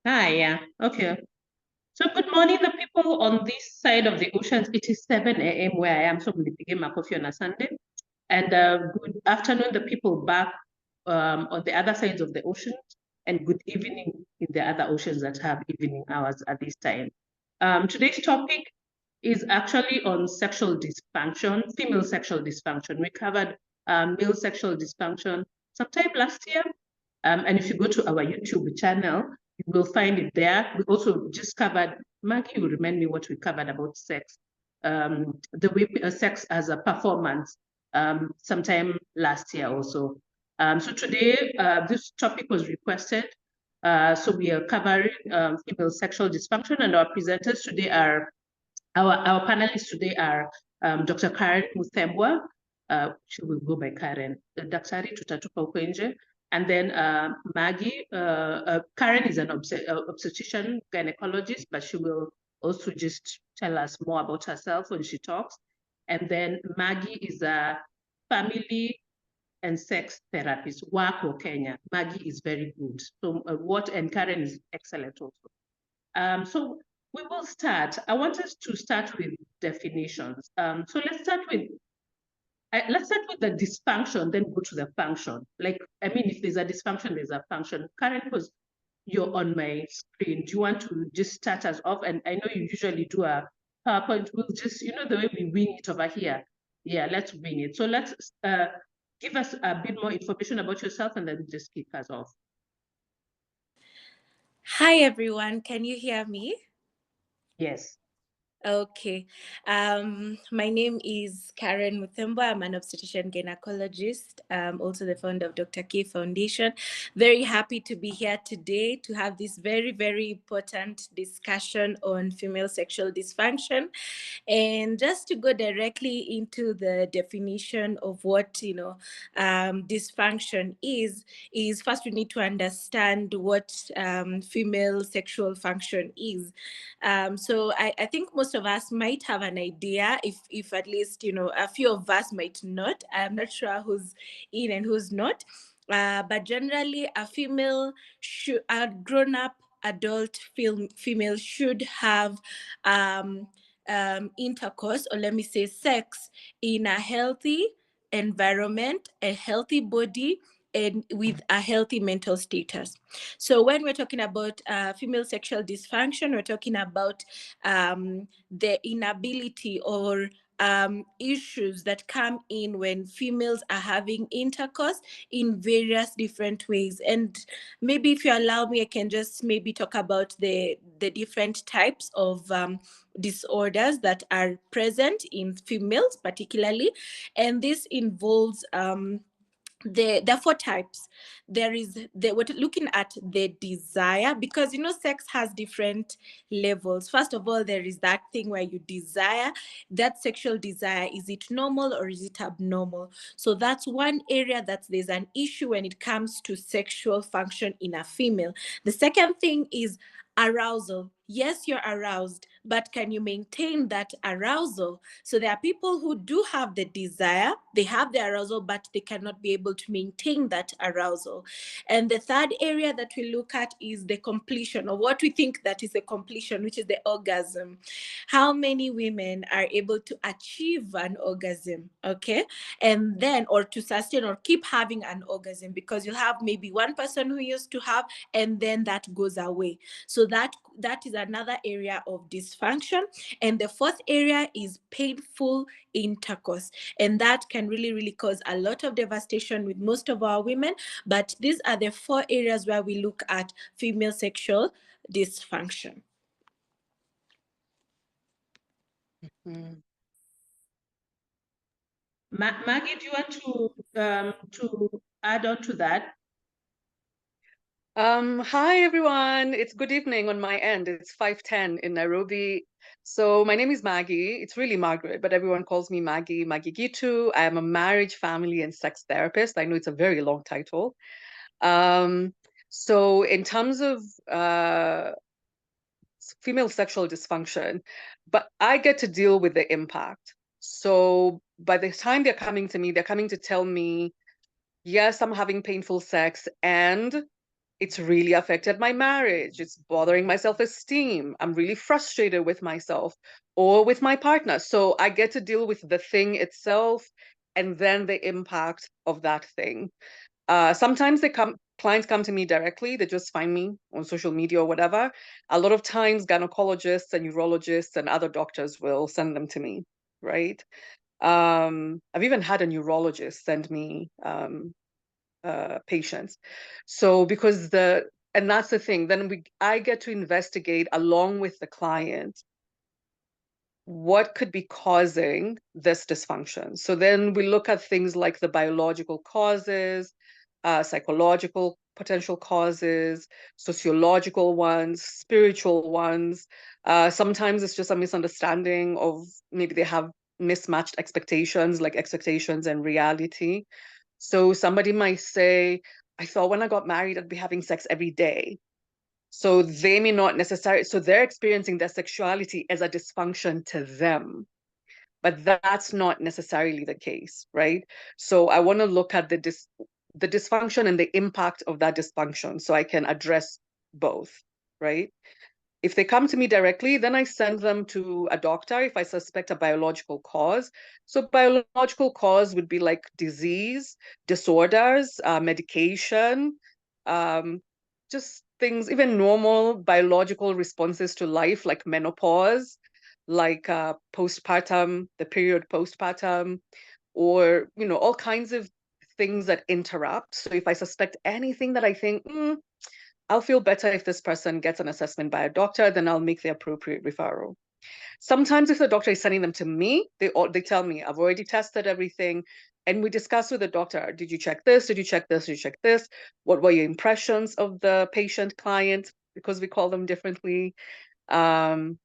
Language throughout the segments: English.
Hi, yeah. Okay. So good morning, the people on this side of the oceans. It is 7 a.m. where I am, so we'll begin my coffee on a Sunday. And good afternoon, the people back on the other sides of the ocean, and good evening in the other oceans that have evening hours at this time. Today's topic is actually on sexual dysfunction, female sexual dysfunction. We covered male sexual dysfunction sometime last year. And if you go to our YouTube channel, you will find it there. We also just covered, Maggie will remind me what we covered about sex, the way sex as a performance sometime last year also. So today, this topic was requested. So we are covering female sexual dysfunction, and our presenters today are, our panelists today are Dr. Karen Muthembwa, she will go by Karen, Daktari tutatupa huko nje, and then Maggie. Karen is an obstetrician gynecologist, but she will also just tell us more about herself when she talks. And then Maggie is a family and sex therapist, Wako Kenya. Maggie is very good. So and Karen is excellent also. So we will start. I want us to start with definitions. So let's start with the dysfunction, then go to the function. Like, I mean, if there's a dysfunction, there's a function. Karen, because you're on my screen, do you want to just start us off? And I know you usually do a PowerPoint. We'll just, the way we wing it over here. Yeah, let's wing it. So let's give us a bit more information about yourself and then just kick us off. Hi, everyone. Can you hear me? Yes. Okay. My name is Karen Muthembwa. I'm an obstetrician gynecologist, also the founder of Dr. K Foundation. Very happy to be here today to have this very, very important discussion on female sexual dysfunction. And just to go directly into the definition of what, dysfunction is first we need to understand what female sexual function is. So I think most of us might have an idea, if at least, a few of us might not. I'm not sure who's in and who's not. But generally, a grown-up adult female should have intercourse, or let me say sex, in a healthy environment, a healthy body, and with a healthy mental status. So when we're talking about female sexual dysfunction, we're talking about the inability or issues that come in when females are having intercourse in various different ways. And maybe if you allow me, I can just maybe talk about the different types of disorders that are present in females particularly. And this involves there are four types. We're looking at the desire, because sex has different levels. First of all, there is that thing where you desire, that sexual desire. Is it normal or is it abnormal? So that's one area that there's an issue when it comes to sexual function in a female. The second thing is arousal. Yes, you're aroused, but can you maintain that arousal? So there are people who do have the desire, they have the arousal, but they cannot be able to maintain that arousal. And the third area that we look at is the completion, or what we think that is the completion, which is the orgasm. How many women are able to achieve an orgasm, okay? And then, or to sustain or keep having an orgasm, because you'll have maybe one person who used to have, and then that goes away. So that is another area of dysfunction. And the fourth area is painful intercourse, and that can really, really cause a lot of devastation with most of our women. But these are the four areas where we look at female sexual dysfunction. Maggie, do you want to add on to that? Hi everyone, it's good evening on my end. It's 5:10 in Nairobi. So my name is Maggie. It's really Margaret, but everyone calls me Maggie Gitu. I am a marriage, family, and sex therapist. I know it's a very long title. So in terms of female sexual dysfunction, but I get to deal with the impact. So by the time they're coming to me, they're coming to tell me, yes, I'm having painful sex, and It's really affected my marriage. It's bothering my self-esteem. I'm really frustrated with myself or with my partner. So I get to deal with the thing itself and then the impact of that thing. Sometimes clients come to me directly. They just find me on social media or whatever. A lot of times gynecologists and urologists and other doctors will send them to me, right? I've even had a neurologist send me patients. So and that's the thing, then I get to investigate along with the client what could be causing this dysfunction. So then we look at things like the biological causes, psychological potential causes, sociological ones, spiritual ones. Sometimes it's just a misunderstanding of maybe they have mismatched expectations, like expectations and reality. So somebody might say, I thought when I got married, I'd be having sex every day. So they may not necessarily, so they're experiencing their sexuality as a dysfunction to them, but that's not necessarily the case, right? So I want to look at the dysfunction and the impact of that dysfunction so I can address both, right? If they come to me directly, then I send them to a doctor if I suspect a biological cause. So biological cause would be like disease, disorders, medication, just things, even normal biological responses to life, like menopause, like postpartum, the period postpartum, or, all kinds of things that interrupt. So if I suspect anything that I think, I'll feel better if this person gets an assessment by a doctor, then I'll make the appropriate referral. Sometimes if the doctor is sending them to me, they tell me, I've already tested everything. And we discuss with the doctor, did you check this? Did you check this? Did you check this? What were your impressions of the patient client? Because we call them differently. And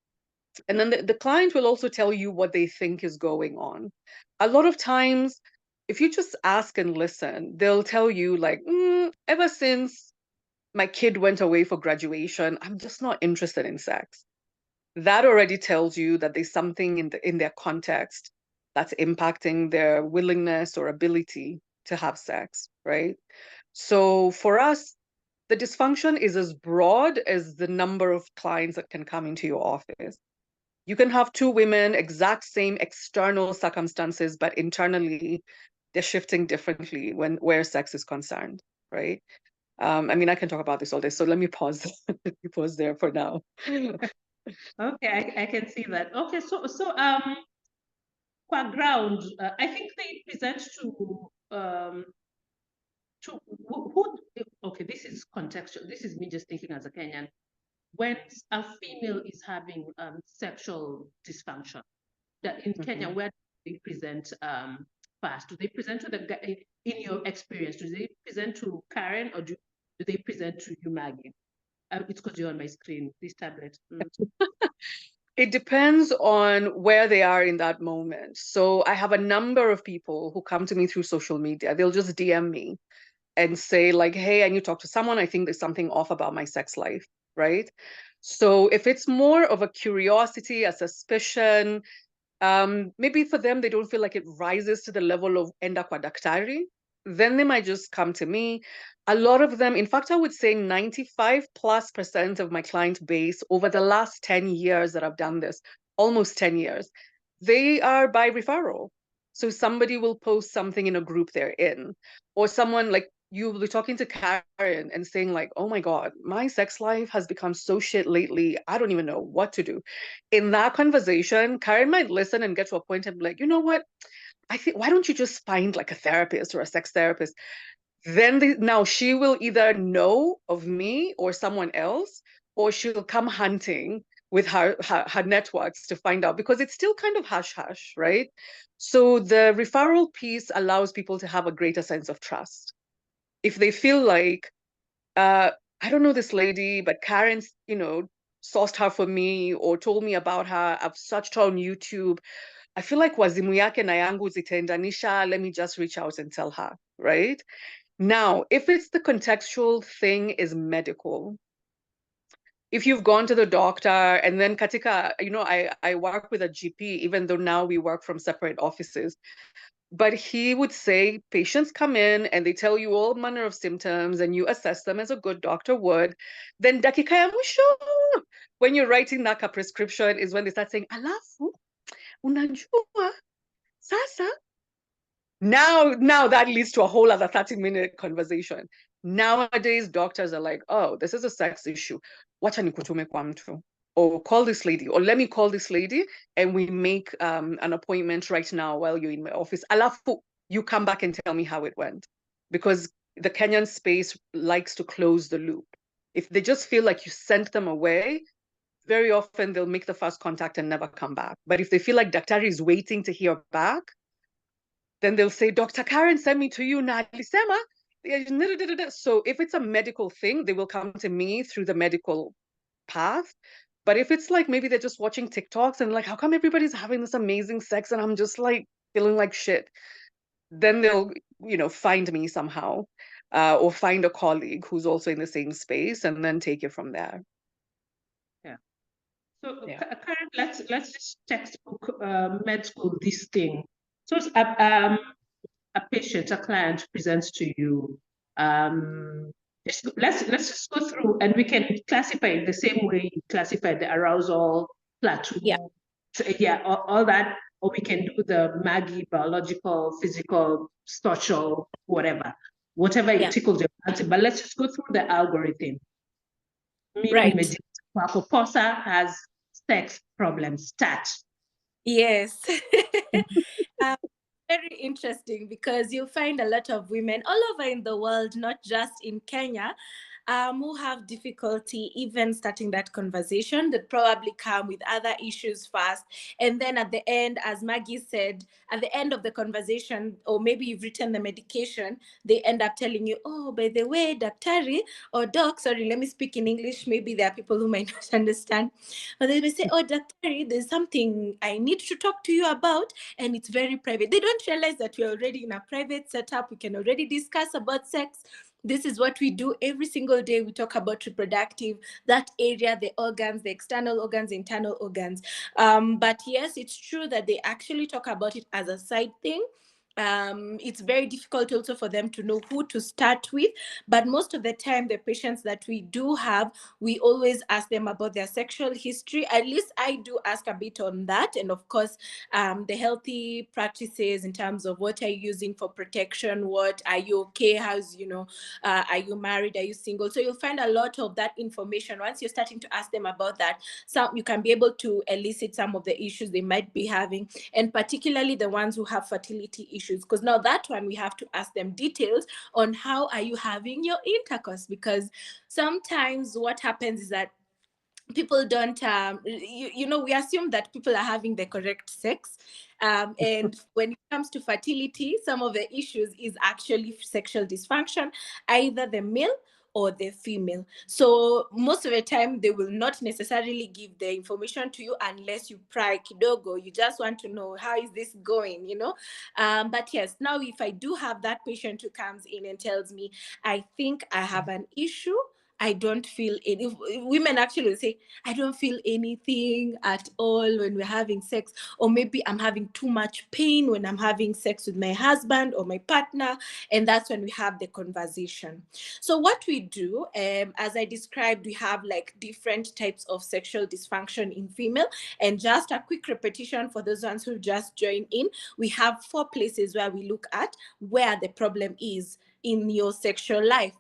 then the client will also tell you what they think is going on. A lot of times, if you just ask and listen, they'll tell you like, ever since my kid went away for graduation, I'm just not interested in sex. That already tells you that there's something in their context that's impacting their willingness or ability to have sex, right? So for us, the dysfunction is as broad as the number of clients that can come into your office. You can have two women, exact same external circumstances, but internally they're shifting differently where sex is concerned, right? I mean, I can talk about this all day, so let me pause. Let me pause there for now. Okay, I can see that. Okay, so qua ground, I think they present to who, okay, this is contextual. This is me just thinking as a Kenyan. When a female is having sexual dysfunction, that in Kenya, where do they present first? Do they present to the guy, in your experience, do they present to Karen, or do they present to you, Maggie? It's because you're on my screen, this tablet. It depends on where they are in that moment. So I have a number of people who come to me through social media. They'll just DM me and say like, hey, I need to talk to someone. I think there's something off about my sex life, right? So if it's more of a curiosity, a suspicion, maybe for them, they don't feel like it rises to the level of enda kwa daktari, then they might just come to me. A lot of them, in fact, I would say 95+% of my client base over the last 10 years that I've done this, almost 10 years, they are by referral. So somebody will post something in a group they're in, or someone like you will be talking to Karen and saying like, oh my God, my sex life has become so shit lately. I don't even know what to do. In that conversation, Karen might listen and get to a point and be like, you know what? I think, why don't you just find like a therapist or a sex therapist? Then now she will either know of me or someone else, or she'll come hunting with her networks to find out, because it's still kind of hush hush, right? So the referral piece allows people to have a greater sense of trust. If they feel like, I don't know this lady, but Karen's, sourced her for me or told me about her, I've searched her on YouTube, I feel like wazimu yake na yangu zitaendanisha, let me just reach out and tell her, right? Now, if it's the contextual thing is medical, if you've gone to the doctor and then katika, I work with a GP, even though now we work from separate offices. But he would say patients come in and they tell you all manner of symptoms and you assess them as a good doctor would. Then dakika ya mwisho, when you're writing that prescription is when they start saying, alafu, unajua, sasa. Now that leads to a whole other 30-minute conversation. Nowadays, doctors are like, oh, this is a sex issue. Wacha nikutume kwa mtu. Or call this lady, or let me call this lady, and we make an appointment right now while you're in my office. Alafu, you come back and tell me how it went. Because the Kenyan space likes to close the loop. If they just feel like you sent them away, very often they'll make the first contact and never come back. But if they feel like Daktari is waiting to hear back, then they'll say, Dr. Karen sent me to you, na alisema. So if it's a medical thing, they will come to me through the medical path. But if it's like maybe they're just watching TikToks and like, how come everybody's having this amazing sex and I'm just like feeling like shit? Then they'll, find me somehow, or find a colleague who's also in the same space and then take it from there. Yeah. So Yeah. Karen, let's just textbook med school this thing. So a patient, a client presents to you. Let's just go through and we can classify it the same way you classify the arousal, plateau, all that, or we can do the Maggie, biological, physical, social, whatever it tickles your fancy. But let's just go through the algorithm. Right. Posa has sex problems. Start. Yes. Very interesting, because you'll find a lot of women all over in the world, not just in Kenya, who have difficulty even starting that conversation. That probably come with other issues first. And then at the end, as Maggie said, at the end of the conversation, or maybe you've written the medication, they end up telling you, oh, by the way, Daktari or doc, sorry, let me speak in English. Maybe there are people who might not understand. But they may say, oh, Daktari, there's something I need to talk to you about, and it's very private. They don't realize that we're already in a private setup. We can already discuss about sex. This is what we do every single day. We talk about reproductive, that area, the organs, the external organs, internal organs. But yes, it's true that they actually talk about it as a side thing. It's very difficult also for them to know who to start with. But most of the time, the patients that we do have, we always ask them about their sexual history. At least I do ask a bit on that. And of course, the healthy practices in terms of what are you using for protection, what are you okay, how's, are you married, are you single? So you'll find a lot of that information. Once you're starting to ask them about that, some you can be able to elicit some of the issues they might be having, and particularly the ones who have fertility issues, because now that one we have to ask them details on how are you having your intercourse, because sometimes what happens is that people don't we assume that people are having the correct sex, and when it comes to fertility, some of the issues is actually sexual dysfunction, either the male or the female. So most of the time they will not necessarily give the information to you unless you pry kidogo. You just want to know how is this going, but yes, now if I do have that patient who comes in and tells me, I think I have an issue, I don't feel any. Women actually say, I don't feel anything at all when we're having sex, or maybe I'm having too much pain when I'm having sex with my husband or my partner, and that's when we have the conversation. So what we do, as I described, we have like different types of sexual dysfunction in female, and just a quick repetition for those ones who just joined in, we have 4 places where we look at where the problem is in your sexual life.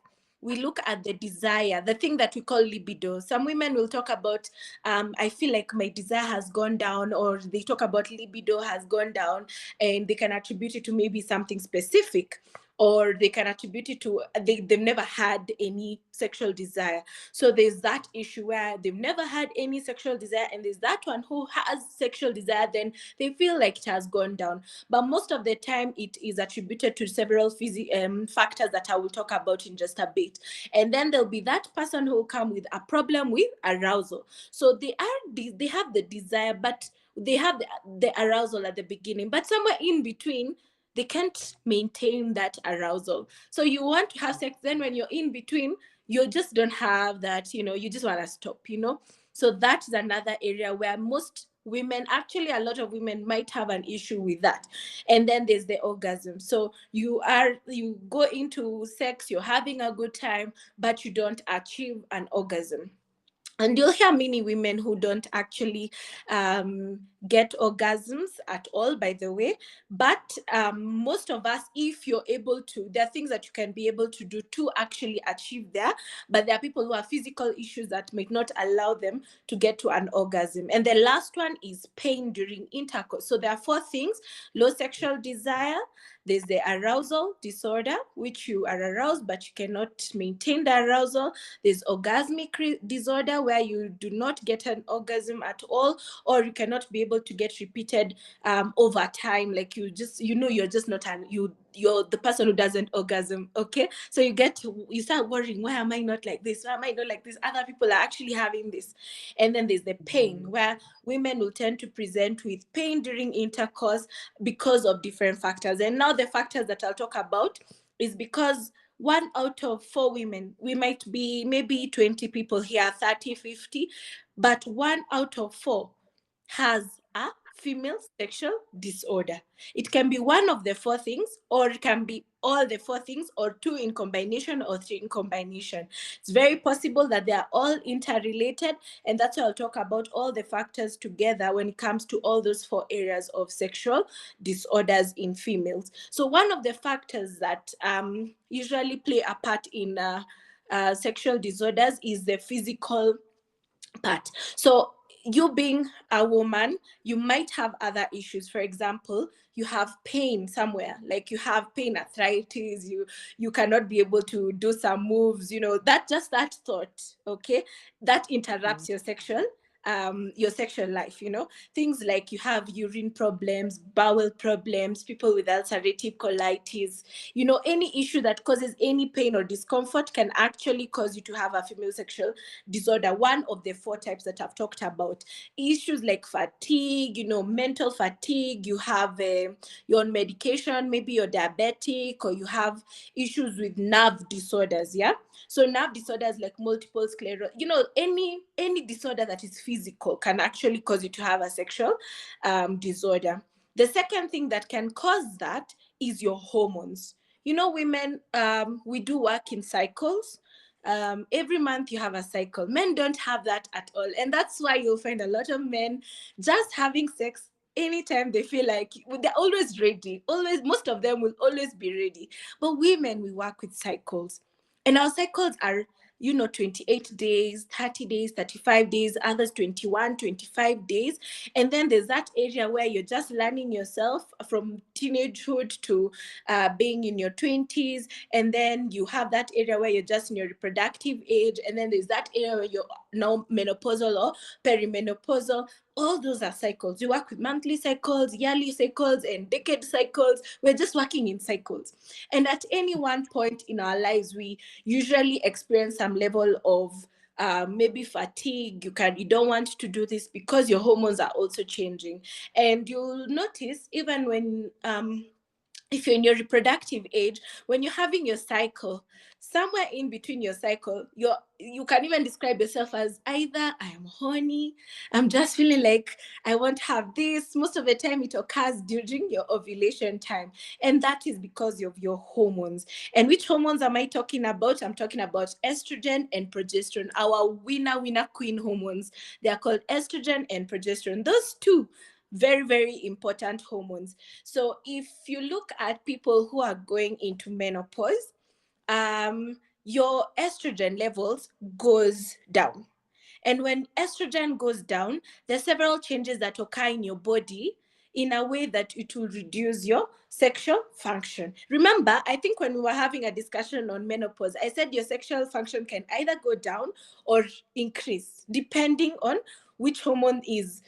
We look at the desire, the thing that we call libido. Some women will talk about, I feel like my desire has gone down, or they talk about libido has gone down, and they can attribute it to maybe something specific, or they can attribute it to they've never had any sexual desire. So there's that issue where they've never had any sexual desire, and there's that one who has sexual desire, then they feel like it has gone down. But most of the time it is attributed to several factors that I will talk about in just a bit. And then there'll be that person who will come with a problem with arousal. So they have the desire, but they have the arousal at the beginning, but somewhere in between they can't maintain that arousal. So you want to have sex, then when you're in between, you just don't have that, you just want to stop, So that's another area where most women, actually a lot of women might have an issue with that. And then there's the orgasm. So you go into sex, you're having a good time, but you don't achieve an orgasm. And you'll hear many women who don't actually get orgasms at all, by the way. But most of us, if you're able to, there are things that you can be able to do to actually achieve there. But there are people who have physical issues that might not allow them to get to an orgasm. And the last one is pain during intercourse. So there are 4 things: low sexual desire. There's the arousal disorder, which you are aroused, but you cannot maintain the arousal. There's orgasmic disorder, where you do not get an orgasm at all, or you cannot be able to get repeated over time. Like you're just not you're the person who doesn't orgasm. Okay, so you start worrying, why am I not like this? Why am I not like this? Other people are actually having this. And then there's the pain, where women will tend to present with pain during intercourse because of different factors. And now the factors that I'll talk about is because 1 out of 4 women, we might be maybe 20 people here, 30, 50, but 1 out of 4 has a female sexual disorder. It can be one of the 4 things, or it can be all the 4 things, or 2 in combination, or 3 in combination. It's very possible that they are all interrelated, and that's why I'll talk about all the factors together when it comes to all those 4 areas of sexual disorders in females. So one of the factors that usually play a part in sexual disorders is the physical part. So you being a woman, you might have other issues. For example, you have pain somewhere, like you have pain, arthritis, you cannot be able to do some moves, that thought, okay, that interrupts your sexual life. Things like you have urine problems, bowel problems, people with ulcerative colitis, any issue that causes any pain or discomfort can actually cause you to have a female sexual disorder, one of the 4 types that I've talked about. Issues like fatigue, mental fatigue, you have you're on medication, maybe you're diabetic, or you have issues with nerve disorders. Yeah, so nerve disorders like multiple sclerosis, any disorder that is physical can actually cause you to have a sexual disorder. The second thing that can cause that is your hormones. Women, we do work in cycles. Every month you have a cycle. Men don't have that at all. And that's why you'll find a lot of men just having sex anytime they feel like. They're always ready. Most of them will always be ready. But women, we work with cycles. And our cycles are 28 days, 30 days, 35 days, others 21, 25 days. And then there's that area where you're just learning yourself from teenagehood to being in your 20s. And then you have that area where you're just in your reproductive age. And then there's that area where you're now menopausal or perimenopausal. All those are cycles. You work with monthly cycles, yearly cycles, and decade cycles. We're just working in cycles. And at any one point in our lives, we usually experience some level of maybe fatigue. You don't want to do this because your hormones are also changing. And you'll notice even when if you're in your reproductive age, when you're having your cycle, somewhere in between your cycle, you can even describe yourself as either I am horny, I'm just feeling like I want to have this. Most of the time it occurs during your ovulation time. And that is because of your hormones. And which hormones am I talking about? I'm talking about estrogen and progesterone, our winner queen hormones. They are called estrogen and progesterone. Those 2 very, very important hormones. So if you look at people who are going into menopause, your estrogen levels goes down. And when estrogen goes down, there's several changes that occur in your body in a way that it will reduce your sexual function. Remember, I think when we were having a discussion on menopause, I said your sexual function can either go down or increase, depending on which hormone is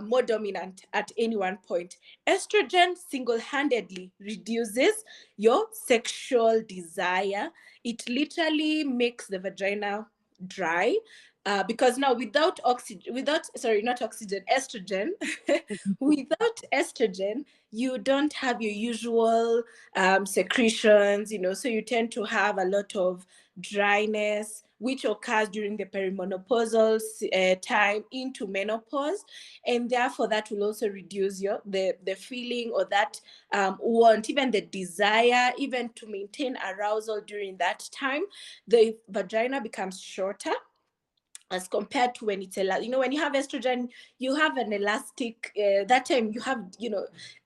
more dominant at any one point. Estrogen single-handedly reduces your sexual desire. It literally makes the vagina dry. Because now without estrogen, without estrogen, you don't have your usual secretions, so you tend to have a lot of dryness, which occurs during the perimenopausal time into menopause, and therefore that will also reduce the feeling or that want, even the desire, even to maintain arousal during that time. The vagina becomes shorter as compared to when it's when you have estrogen, you have an elastic, that time you have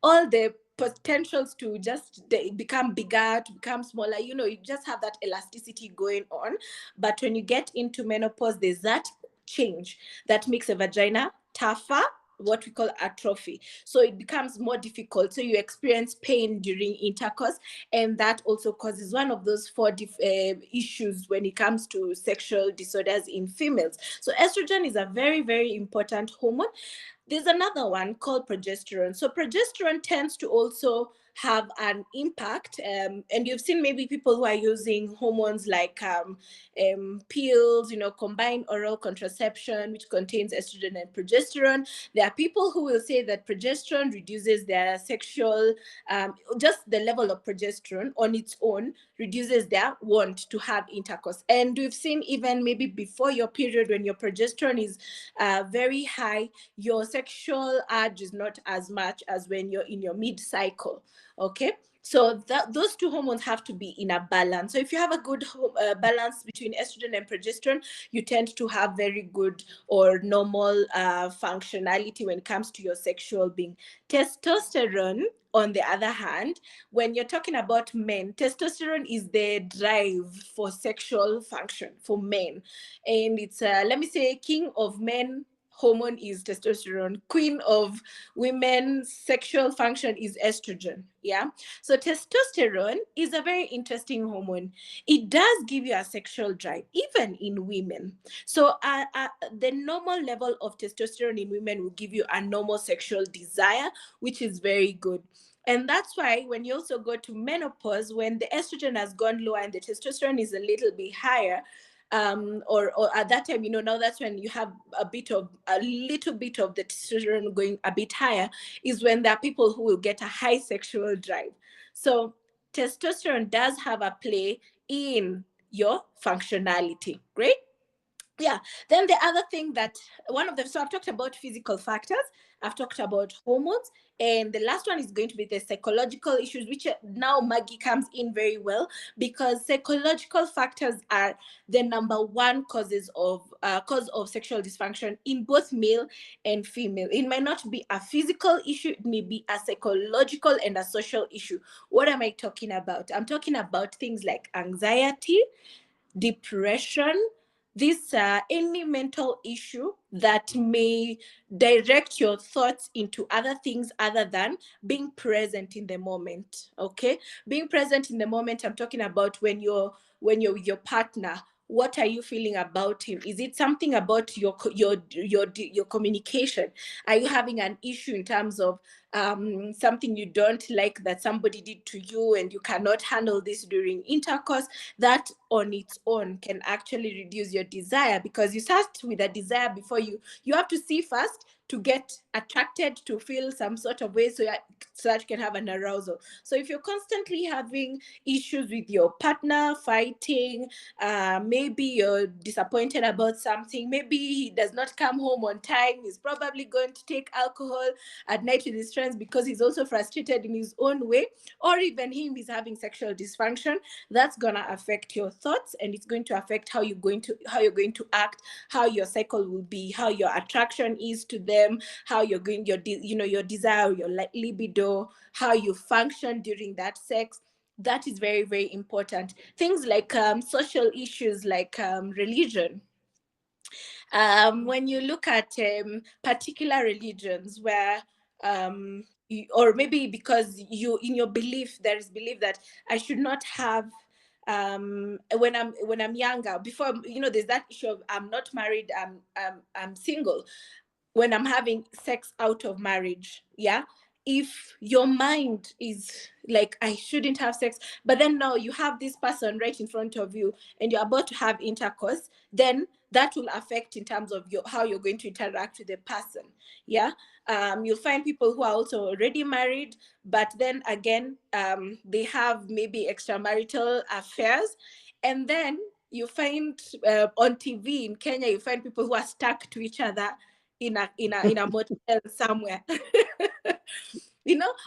all the potentials to just become bigger, to become smaller, you just have that elasticity going on. But when you get into menopause, there's that change that makes a vagina tougher, what we call atrophy. So it becomes more difficult. So you experience pain during intercourse, and that also causes one of those four issues when it comes to sexual disorders in females. So estrogen is a very, very important hormone. There's another one called progesterone. So progesterone tends to also have an impact, and you've seen maybe people who are using hormones like pills, combined oral contraception, which contains estrogen and progesterone. There are people who will say that progesterone reduces their sexual, just the level of progesterone on its own reduces their want to have intercourse. And we've seen even maybe before your period, when your progesterone is very high, your sexual urge is not as much as when you're in your mid-cycle. Okay, so those two hormones have to be in a balance. So if you have a good balance between estrogen and progesterone, you tend to have very good or normal functionality when it comes to your sexual being. Testosterone, on the other hand, when you're talking about men, testosterone is the drive for sexual function for men. And it's, let me say, king of men hormone is testosterone. Queen of women's sexual function is estrogen. Yeah. So testosterone is a very interesting hormone. It does give you a sexual drive, even in women. So the normal level of testosterone in women will give you a normal sexual desire, which is very good. And that's why when you also go to menopause, when the estrogen has gone lower and the testosterone is a little bit higher, or at that time, now that's when you have a little bit of the testosterone going a bit higher, is when there are people who will get a high sexual drive. So testosterone does have a play in your functionality. Great. Yeah. Then the other thing that so I've talked about physical factors, I've talked about hormones, and the last one is going to be the psychological issues, which now Maggie comes in very well, because psychological factors are the number one cause of sexual dysfunction in both male and female. It might not be a physical issue, it may be a psychological and a social issue. What am I talking about? I'm talking about things like anxiety, depression, any mental issue that may direct your thoughts into other things other than being present in the moment. Okay, being present in the moment, I'm talking about when you're with your partner. What are you feeling about him? Is it something about your communication? Are you having an issue in terms of something you don't like that somebody did to you and you cannot handle this during intercourse? That on its own can actually reduce your desire, because you start with a desire before you have to see first to get attracted, to feel some sort of way, so that you can have an arousal. So if you're constantly having issues with your partner, fighting, maybe you're disappointed about something, maybe he does not come home on time, he's probably going to take alcohol at night with his friends because he's also frustrated in his own way, or even him is having sexual dysfunction, that's gonna affect your thoughts, and it's going to affect how you're going to act, how your cycle will be, how your attraction is to them, how you're going, your desire, your libido, how you function during that sex. That is very, very important. Things like social issues, like religion. When you look at particular religions where or maybe because in your belief, there is belief that I should not have, when I'm younger, before, there's that issue of I'm not married, I'm single, when I'm having sex out of marriage. Yeah. If your mind is like, I shouldn't have sex, but then now you have this person right in front of you and you're about to have intercourse, then that will affect in terms of how you're going to interact with the person. Yeah. You'll find people who are also already married, but then again, they have maybe extramarital affairs, and then you find on TV in Kenya, you find people who are stuck to each other in a motel somewhere.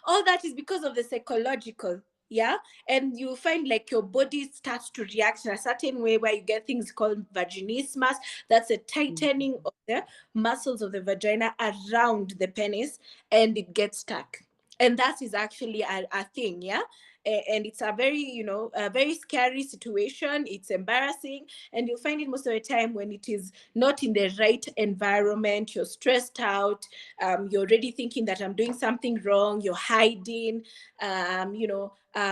All that is because of the psychological. Yeah. And you find like your body starts to react in a certain way where you get things called vaginismus. That's a tightening of the muscles of the vagina around the penis, and it gets stuck. And that is actually a thing. Yeah. And it's a very scary situation. It's embarrassing, and you'll find it most of the time when it is not in the right environment. You're stressed out. You're already thinking that I'm doing something wrong. You're hiding.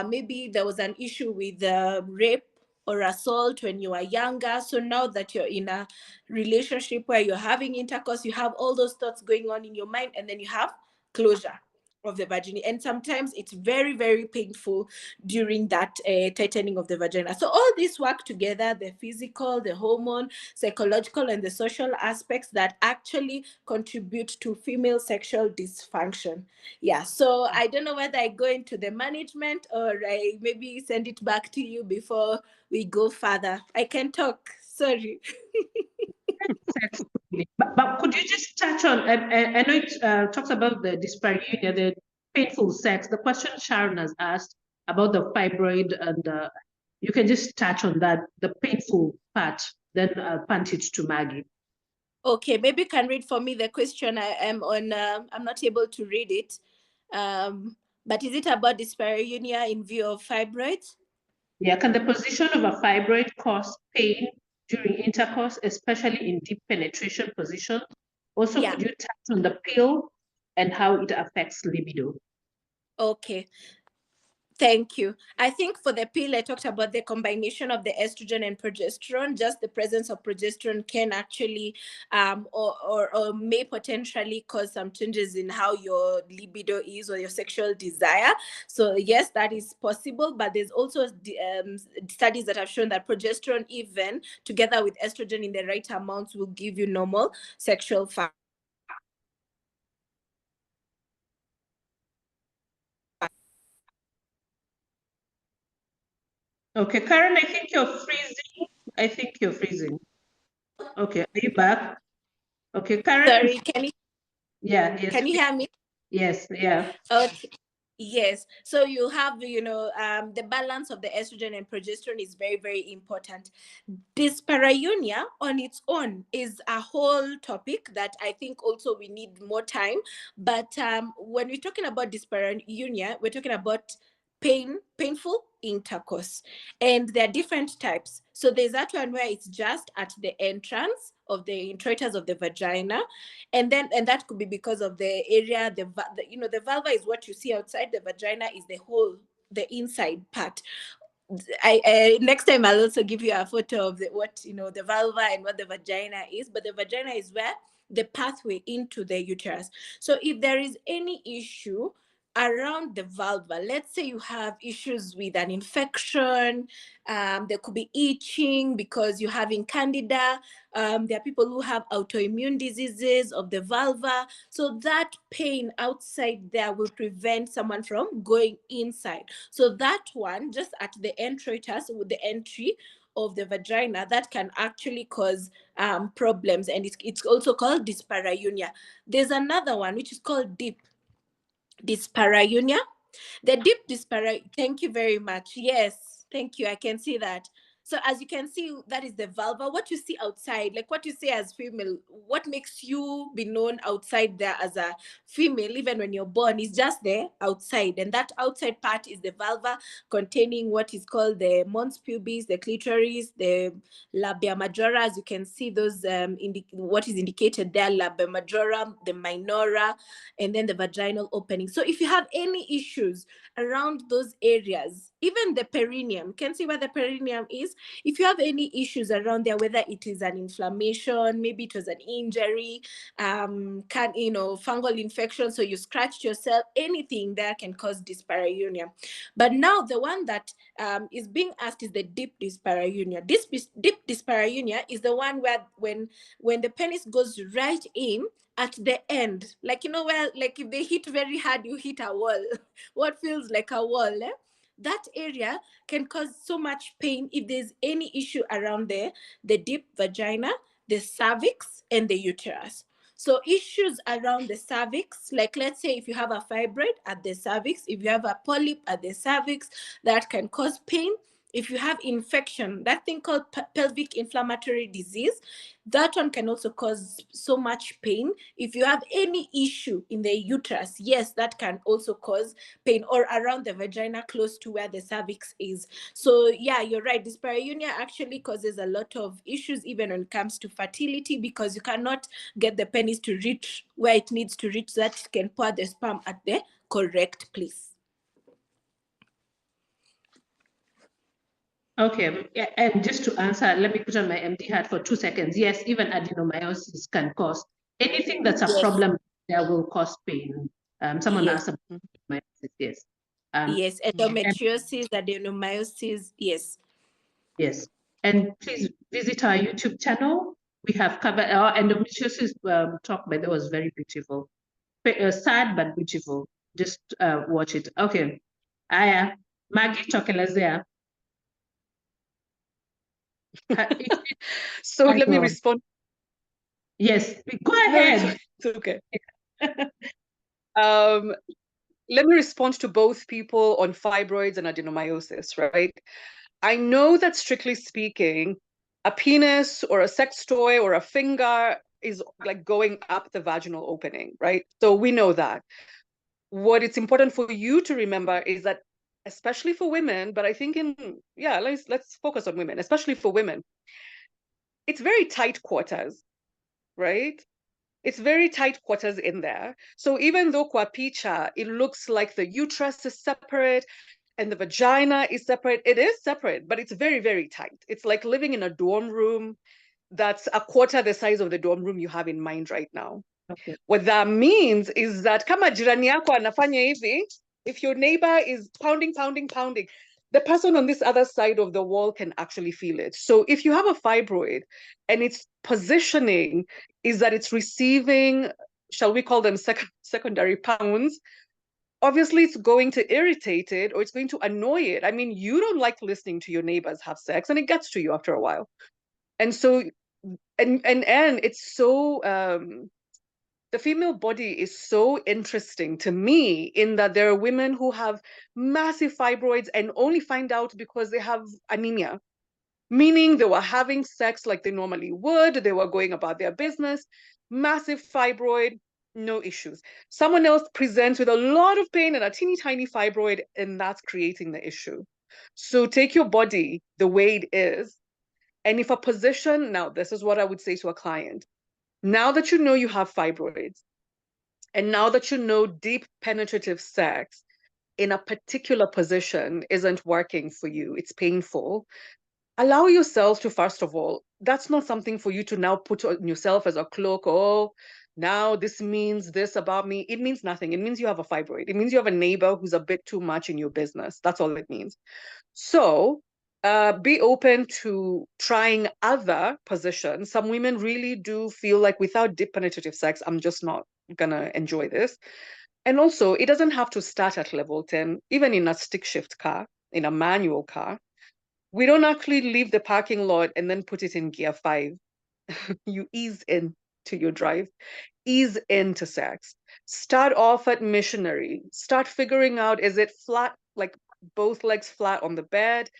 Maybe there was an issue with rape or assault when you were younger. So now that you're in a relationship where you're having intercourse, you have all those thoughts going on in your mind, and then you have closure of the vagina. And sometimes it's very, very painful during that tightening of the vagina. So all this work together, the physical, the hormone, psychological, and the social aspects that actually contribute to female sexual dysfunction. Yeah, so I don't know whether I go into the management or I maybe send it back to you before we go further. I can talk. Sorry. But could you just touch on, I know it talks about the dyspareunia, the painful sex. The question Sharon has asked about the fibroid, and you can just touch on that, the painful part, then punt it to Maggie. Okay, maybe you can read for me the question. I am on, I'm not able to read it. But is it about dyspareunia in view of fibroids? Yeah, can the position of a fibroid cause pain during intercourse, especially in deep penetration position? Also, Yeah. could you touch on the pill and how it affects libido? Okay. Thank you. I think for the pill, I talked about the combination of the estrogen and progesterone. Just the presence of progesterone can actually or may potentially cause some changes in how your libido is or your sexual desire. So yes, that is possible, but there's also studies that have shown that progesterone, even together with estrogen in the right amounts, will give you normal sexual function. Okay, Karen, I think you're freezing. I think you're freezing. Okay, are you back? Okay, Karen. Sorry, Yeah, yes. can you hear me? Yes, yeah. Okay. Yes. So you have, the balance of the estrogen and progesterone is very, very important. Dyspareunia on its own is a whole topic that I think also we need more time. But when we're talking about dyspareunia, we're talking about painful intercourse, and there are different types. So there's that one where it's just at the entrance of the introitus of the vagina, and that could be because of the area, the vulva is what you see outside. The vagina is the inside part. I next time I'll also give you a photo of the vulva and what the vagina is. But the vagina is where the pathway into the uterus. So if there is any issue around the vulva, let's say you have issues with an infection, there could be itching because you're having candida. There are people who have autoimmune diseases of the vulva. So that pain outside there will prevent someone from going inside. So that one, just at the introitus, with the entry of the vagina, that can actually cause problems. And it's also called dyspareunia. There's another one, which is called deep dyspareunia. The deep dyspareunia, thank you very much. Yes, thank you. I can see that. So as you can see, that is the vulva. What you see outside, like what you see as female, what makes you be known outside there as a female, even when you're born, is just the outside. And that outside part is the vulva, containing what is called the mons pubis, the clitoris, the labia majora. As you can see, those what is indicated there, labia majora, the minora, and then the vaginal opening. So if you have any issues around those areas, even the perineum, can see where the perineum is. If you have any issues around there, whether it is an inflammation, maybe it was an injury, fungal infection, so you scratched yourself, anything that can cause dyspareunia. But now the one that is being asked is the deep dyspareunia. This deep dyspareunia is the one where when the penis goes right in at the end, like where, like if they hit very hard, you hit a wall. What feels like a wall, that area can cause so much pain if there's any issue around there, the deep vagina, the cervix, and the uterus. So issues around the cervix, like let's say if you have a fibroid at the cervix, if you have a polyp at the cervix, that can cause pain. If you have infection, that thing called pelvic inflammatory disease, that one can also cause so much pain. If you have any issue in the uterus, yes, that can also cause pain, or around the vagina close to where the cervix is. So yeah, you're right. Dyspareunia actually causes a lot of issues even when it comes to fertility, because you cannot get the penis to reach where it needs to reach, that it can pour the sperm at the correct place. Okay, and just to answer, let me put on my MD hat for 2 seconds. Yes, even adenomyosis can cause anything that's a problem that will cause pain. Someone asked about adenomyosis, yes. Yes, endometriosis, adenomyosis, yes. Yes, and please visit our YouTube channel. We have covered our endometriosis talk, but that was very beautiful. Sad but beautiful. Just watch it. Okay. Aya, Maggie Chokelazea. So let me respond. Yes, go No, ahead. it's okay. Let me respond to both people on fibroids and adenomyosis, right? I know that strictly speaking, a penis or a sex toy or a finger is like going up the vaginal opening, right? So we know that. What it's important for you to remember is that, especially for women, but I think let's focus on women, especially for women, it's very tight quarters, right? It's very tight quarters in there. So even though kwa picha, it looks like the uterus is separate and the vagina is separate, it is separate, but it's very, very tight. It's like living in a dorm room that's a quarter the size of the dorm room you have in mind right now. Okay. What that means is that kama jirani yako anafanya hivi, if your neighbor is pounding, the person on this other side of the wall can actually feel it. So if you have a fibroid and its positioning is that it's receiving, shall we call them secondary pounds, obviously it's going to irritate it or it's going to annoy it. I mean, you don't like listening to your neighbors have sex, and it gets to you after a while. And so, and it's so, the female body is so interesting to me in that there are women who have massive fibroids and only find out because they have anemia, meaning they were having sex like they normally would, they were going about their business, massive fibroid, no issues. Someone else presents with a lot of pain and a teeny tiny fibroid, and that's creating the issue. So take your body the way it is. And if a position, now this is what I would say to a client. Now that you know you have fibroids, and now that you know deep penetrative sex in a particular position isn't working for you, it's painful, allow yourself to, first of all, that's not something for you to now put on yourself as a cloak. Oh, now this means this about me. It means nothing. It means you have a fibroid. It means you have a neighbor who's a bit too much in your business. That's all it means. So be open to trying other positions. Some women really do feel like without deep penetrative sex, I'm just not gonna enjoy this. And also, it doesn't have to start at level 10, even in a stick shift car, in a manual car. We don't actually leave the parking lot and then put it in gear 5. You ease into your drive, ease into sex. Start off at missionary. Start figuring out, is it flat, like both legs flat on the bed?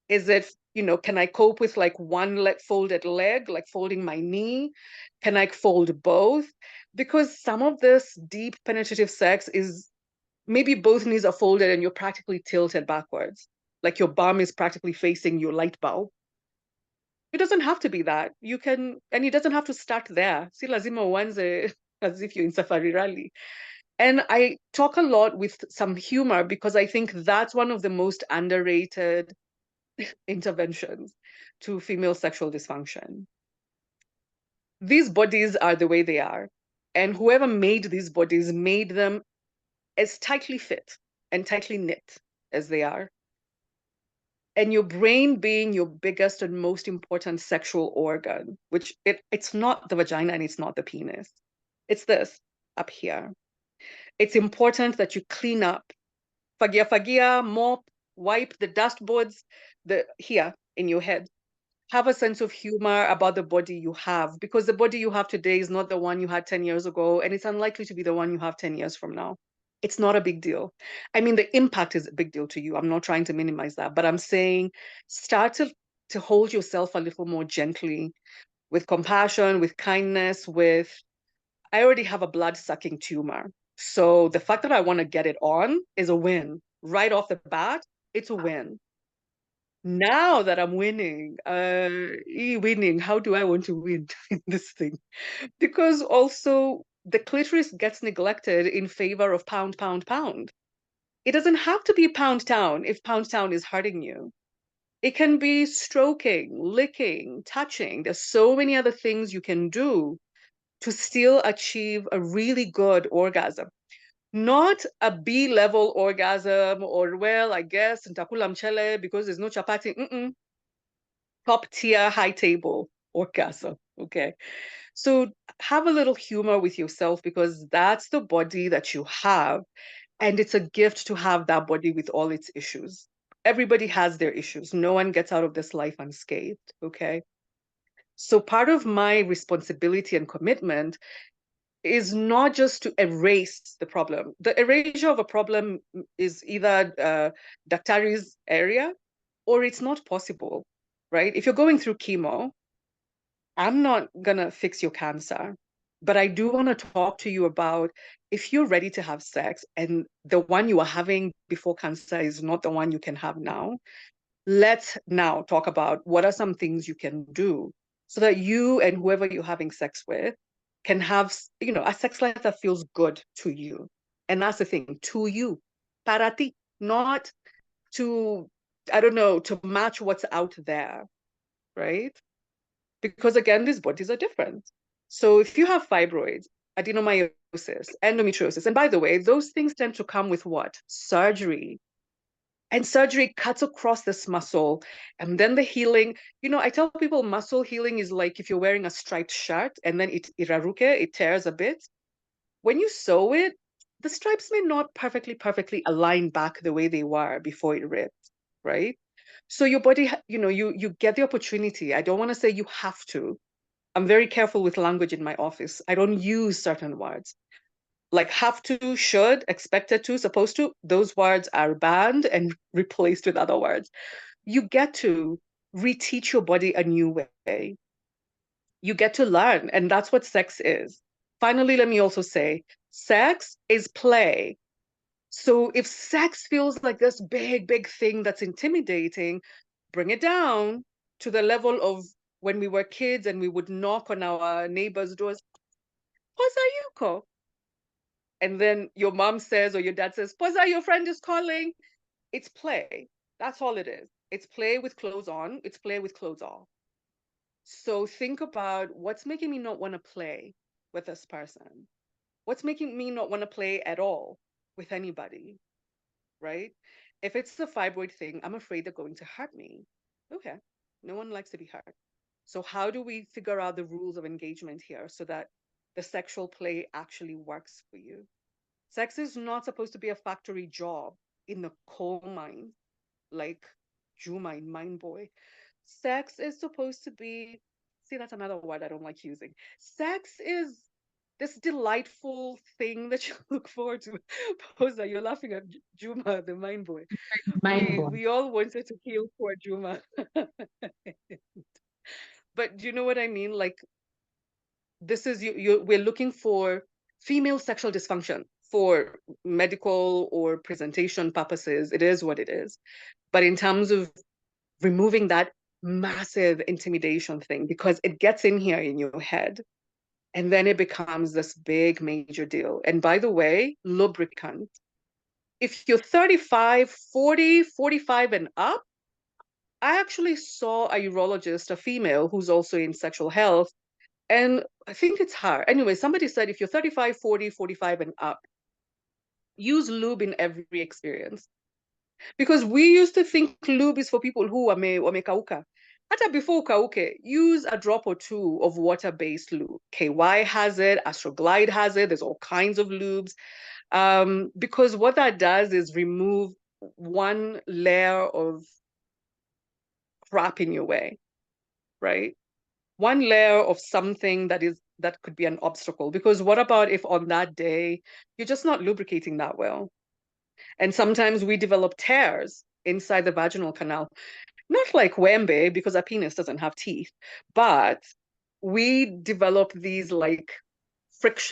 Is it, can I cope with like one folded leg, like folding my knee? Can I fold both? Because some of this deep penetrative sex is maybe both knees are folded and you're practically tilted backwards. Like your bum is practically facing your light bulb. It doesn't have to be that. You can, and it doesn't have to start there. Si lazima uanze as if you're in Safari Rally. And I talk a lot with some humor because I think that's one of the most underrated interventions to female sexual dysfunction. These bodies are the way they are. And whoever made these bodies made them as tightly fit and tightly knit as they are. And your brain being your biggest and most important sexual organ, which it's not the vagina and it's not the penis. It's this up here. It's important that you clean up. Fagia, mop, wipe the dashboards here in your head. Have a sense of humor about the body you have, because the body you have today is not the one you had 10 years ago, and it's unlikely to be the one you have 10 years from now. It's not a big deal. I mean, the impact is a big deal to you. I'm not trying to minimize that, but I'm saying start to hold yourself a little more gently, with compassion, with kindness, I already have a blood-sucking tumor. So the fact that I want to get it on is a win. Right off the bat, it's a win. Now that I'm winning, how do I want to win in this thing? Because also the clitoris gets neglected in favor of pound, pound, pound. It doesn't have to be pound town if pound town is hurting you. It can be stroking, licking, touching. There's so many other things you can do to still achieve a really good orgasm. Not a B-level orgasm or, well, I guess, ntakula mchele because there's no chapati. Top tier, high table orgasm. Okay. So have a little humor with yourself, because that's the body that you have. And it's a gift to have that body with all its issues. Everybody has their issues. No one gets out of this life unscathed. Okay. So part of my responsibility and commitment is not just to erase the problem. The erasure of a problem is either Daktari's area or it's not possible, right? If you're going through chemo, I'm not gonna fix your cancer, but I do want to talk to you about if you're ready to have sex and the one you were having before cancer is not the one you can have now. Let's now talk about what are some things you can do so that you and whoever you're having sex with can have, a sex life that feels good to you. And that's the thing, to you, para ti, not to, I don't know, to match what's out there, right? Because again, these bodies are different. So if you have fibroids, adenomyosis, endometriosis, and by the way, those things tend to come with what? Surgery. And surgery cuts across this muscle. And then the healing, I tell people muscle healing is like if you're wearing a striped shirt and then it tears a bit. When you sew it, the stripes may not perfectly align back the way they were before it ripped, right? So your body, you get the opportunity. I don't want to say you have to. I'm very careful with language in my office. I don't use certain words. Like have to, should, expected to, supposed to, those words are banned and replaced with other words. You get to reteach your body a new way. You get to learn, and that's what sex is. Finally, let me also say, sex is play. So if sex feels like this big thing that's intimidating, bring it down to the level of when we were kids and we would knock on our neighbors' doors, Poza Yuko. And then your mom says or your dad says, Poza, your friend is calling. It's play. That's all it is. It's play with clothes on. It's play with clothes off. So think about what's making me not want to play with this person. What's making me not want to play at all with anybody, right? If it's the fibroid thing, I'm afraid they're going to hurt me. Okay, no one likes to be hurt. So how do we figure out the rules of engagement here so that the sexual play actually works for you? Sex is not supposed to be a factory job in the coal mine, like Juma in Mine Boy. Sex is supposed to be, see, that's another word I don't like using. Sex is this delightful thing that you look forward to. Posa, you're laughing at Juma, the Mine Boy. We all wanted to heal poor Juma. But do you know what I mean? Like, this is we're looking for female sexual dysfunction for medical or presentation purposes. It is what it is. But in terms of removing that massive intimidation thing, because it gets in here in your head and then it becomes this big major deal. And by the way, lubricant. If you're 35, 40, 45 and up, I actually saw a urologist, a female who's also in sexual health, and I think it's her. Anyway, somebody said if you're 35, 40, 45 and up, use lube in every experience. Because we used to think lube is for people who wamekauka. Hata before ukauke, use a drop or two of water-based lube. KY has it, Astroglide has it, there's all kinds of lubes. Because what that does is remove one layer of crap in your way, right? One layer of something that could be an obstacle. Because what about if on that day you're just not lubricating that well? And sometimes we develop tears inside the vaginal canal, not like Wembe because our penis doesn't have teeth, but we develop these like friction